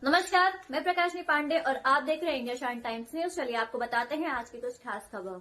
नमस्कार, मैं प्रकाशनी पांडे और आप देख रहे हैं इंडिया शाइन टाइम्स न्यूज। चलिए आपको बताते हैं आज की कुछ खास खबर।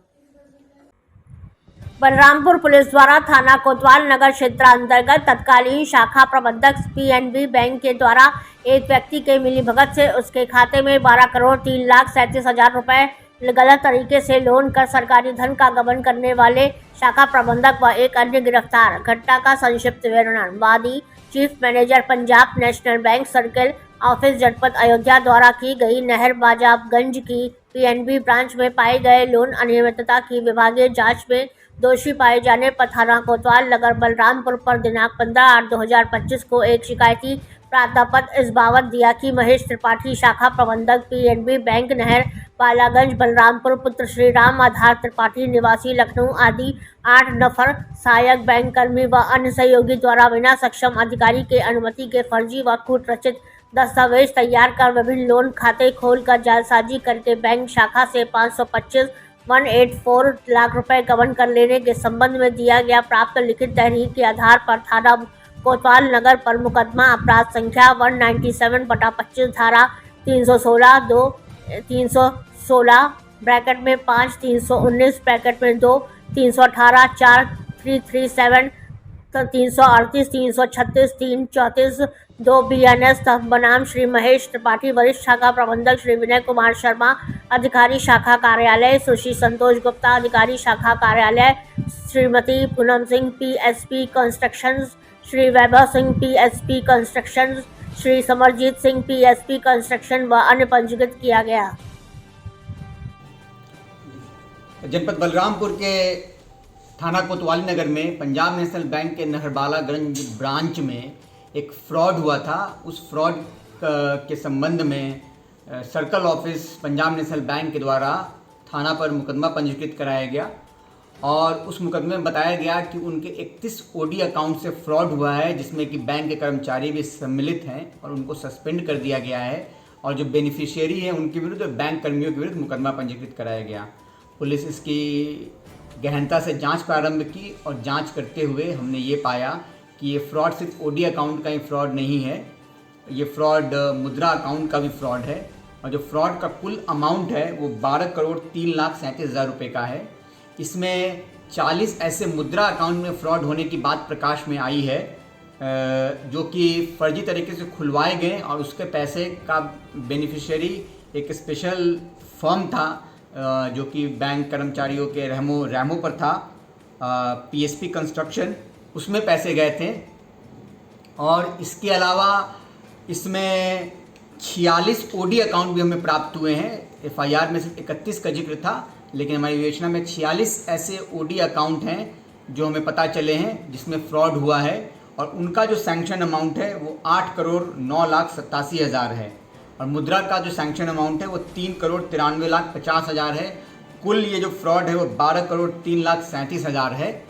बलरामपुर पुलिस द्वारा थाना कोतवाल नगर क्षेत्र अंतर्गत तत्कालीन शाखा प्रबंधक पीएनबी बैंक के द्वारा एक व्यक्ति के मिलीभगत से उसके खाते में 12,03,37,000 रुपए गलत तरीके से लोन कर सरकारी धन का गबन करने वाले शाखा प्रबंधक व एक अन्य गिरफ्तार। घटना का संक्षिप्त विवरण। वादी chief manager Punjab national bank circle office जनपद अयोध्या द्वारा की गई नहर बाजाबगंज की पीएनबी ब्रांच में पाए गए लोन अनियमितता की विभागीय जांच में दोषी पाए जाने पर थाना कोतवाल नगर बलरामपुर पर दिनांक 15/8/2025 को एक शिकायती प्रार्थनापत्र इस बाबत दिया कि महेश त्रिपाठी शाखा प्रबंधक पीएनबी बैंक नहर बालागंज बलरामपुर पुत्र श्री राम आधार त्रिपाठी निवासी लखनऊ आदि 8 नफर सहायक बैंक कर्मी व अन्य सहयोगी द्वारा बिना सक्षम अधिकारी के अनुमति के फर्जी व कूट रचित दस्तावेज तैयार कर विभिन्न लोन खाते खोलकर जालसाजी करके बैंक शाखा से 525,184 लाख रुपए गबन कर लेने के संबंध में दिया गया प्राप्त लिखित तहरीर के आधार पर थाना कोतवाल नगर पर मुकदमा अपराध संख्या 197/25 धारा 316 316 ब्रैकेट में 5 319 ब्रैकेट में 2 318 4 337 338 336 334 2 BNS बनाम श्री महेश त्रिपाठी वरिष्ठ शाखा प्रबंधक श्री विनय कुमार शर्मा अधिकारी शाखा कार्यालय सुश्री संतोष गुप्ता अधिकारी शाखा कार्यालय Shrimati Poonam Singh PSP constructions Shri Vaibhav Singh PSP constructions Shri Samarjeet Singh PSP construction व अन्य पंजीकृत किया गया। जनपद बलरामपुर के थाना कोतवाली नगर में पंजाब नेशनल बैंक के नहरबालागंज ब्रांच में एक फ्रॉड हुआ था। उस फ्रॉड के संबंध में circle office Punjab national bank के द्वारा थाना पर मुकदमा पंजीकृत कराया गया और उस मुकदमे में बताया गया कि उनके 31 OD अकाउंट से फ्रॉड हुआ है, जिसमें कि बैंक के कर्मचारी भी सम्मिलित हैं और उनको सस्पेंड कर दिया गया है और जो बेनिफिशियरी हैं उनके विरुद्ध बैंक कर्मियों के विरुद्ध मुकदमा पंजीकृत कराया गया। पुलिस इसकी गहनता से जांच प्रारंभ की और जांच करते हुए हमने ये पाया कि ये फ्रॉड सिर्फ OD अकाउंट का ही फ्रॉड नहीं है, ये फ्रॉड मुद्रा अकाउंट का भी फ्रॉड है और जो फ्रॉड का कुल अमाउंट है वो 12,03,37,000 रुपये का है। इसमें 40 ऐसे मुद्रा अकाउंट में फ्रॉड होने की बात प्रकाश में आई है जो कि फर्जी तरीके से खुलवाए गए और उसके पैसे का बेनिफिशियरी एक स्पेशल फर्म था जो कि बैंक कर्मचारियों के रहमो पर था, PSP कंस्ट्रक्शन, उसमें पैसे गए थे। और इसके अलावा इसमें 46 OD अकाउंट भी हमें प्राप्त हुए हैं। FIR में सिर्फ 31 का जिक्र था, लेकिन हमारी विवेचना में 46 ऐसे OD अकाउंट हैं जो हमें पता चले हैं जिसमें फ्रॉड हुआ है और उनका जो सैंक्शन अमाउंट है वो 8,09,87,000 है और मुद्रा का जो सैंक्शन अमाउंट है वो 3,93,50,000 है। कुल ये जो फ्रॉड है वो 12,03,37,000 है।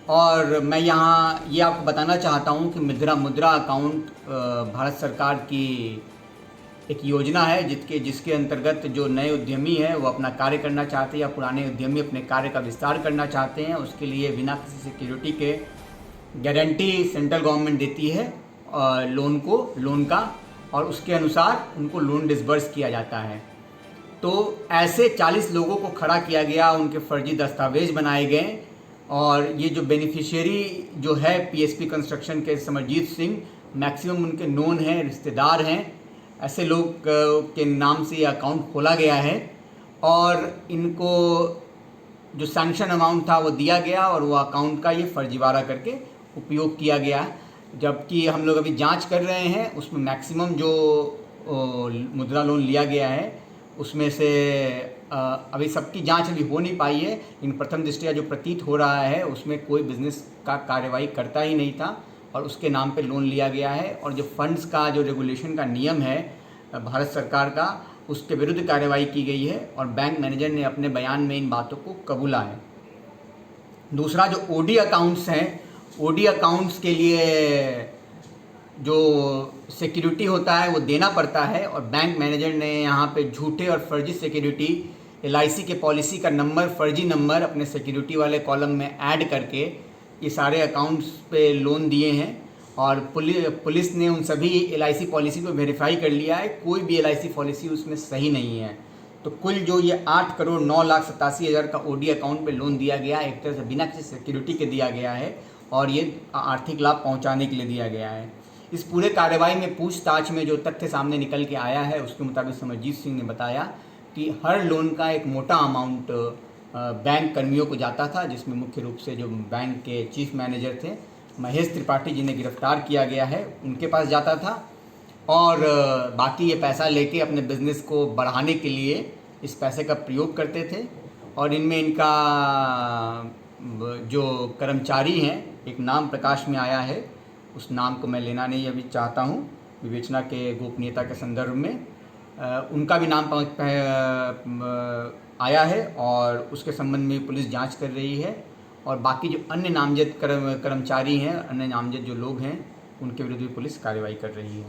और मैं यहाँ ये आपको बताना चाहता हूँ कि मुद्रा अकाउंट भारत सरकार की एक योजना है जिसके अंतर्गत जो नए उद्यमी है वो अपना कार्य करना चाहते हैं या पुराने उद्यमी अपने कार्य का विस्तार करना चाहते हैं, उसके लिए बिना किसी सिक्योरिटी के गारंटी सेंट्रल गवर्नमेंट देती है लोन का और उसके अनुसार उनको लोन डिसबर्स किया जाता है। तो ऐसे 40 लोगों को खड़ा किया गया, उनके फर्जी दस्तावेज बनाए गए और ये जो बेनिफिशियरी जो है PSP कंस्ट्रक्शन के समरजीत सिंह, मैक्सिमम उनके नोन हैं, रिश्तेदार हैं, ऐसे लोग के नाम से ये अकाउंट खोला गया है और इनको जो सैंक्शन अमाउंट था वो दिया गया और वो अकाउंट का ये फर्जीवाड़ा करके उपयोग किया गया। जबकि हम लोग अभी जांच कर रहे हैं, उसमें मैक्सिमम जो मुद्रा लोन लिया गया है उसमें से अभी सबकी जांच अभी हो नहीं पाई है, लेकिन प्रथम दृष्टया जो प्रतीत हो रहा है उसमें कोई बिजनेस का कार्रवाई करता ही नहीं था और उसके नाम पे लोन लिया गया है और जो फंड्स का जो रेगुलेशन का नियम है भारत सरकार का, उसके विरुद्ध कार्रवाई की गई है और बैंक मैनेजर ने अपने बयान में इन बातों को कबूला है। दूसरा जो OD अकाउंट्स हैं, OD अकाउंट्स के लिए जो सिक्योरिटी होता है वो देना पड़ता है और बैंक मैनेजर ने यहाँ पे झूठे और फर्जी सिक्योरिटी LIC के पॉलिसी का नंबर, फर्जी नंबर अपने सिक्योरिटी वाले कॉलम में ऐड करके ये सारे अकाउंट्स पे लोन दिए हैं और पुलिस ने उन सभी LIC पॉलिसी को वेरीफाई कर लिया है, कोई भी LIC पॉलिसी उसमें सही नहीं है। तो कुल जो ये 8,09,87,000 का OD अकाउंट पे लोन दिया गया, एक तरह से बिना किसी सिक्योरिटी के दिया गया है और ये आर्थिक लाभ पहुंचाने के लिए दिया गया है। इस पूरे कार्रवाई में पूछताछ में जो तथ्य सामने निकल के आया है उसके मुताबिक समरजीत सिंह ने बताया कि हर लोन का एक मोटा अमाउंट बैंक कर्मियों को जाता था, जिसमें मुख्य रूप से जो बैंक के चीफ मैनेजर थे महेश त्रिपाठी, जिन्हें गिरफ्तार किया गया है, उनके पास जाता था और बाकी ये पैसा लेके अपने बिजनेस को बढ़ाने के लिए इस पैसे का प्रयोग करते थे। और इनमें इनका जो कर्मचारी हैं, एक नाम प्रकाश में आया है, उस नाम को मैं लेना नहीं अभी चाहता हूँ विवेचना के गोपनीयता के संदर्भ में, उनका भी नाम आया है और उसके संबंध में पुलिस जांच कर रही है। और बाकी जो अन्य नामजद कर्मचारी हैं, अन्य नामजद जो लोग हैं, उनके विरुद्ध भी पुलिस कार्रवाई कर रही है।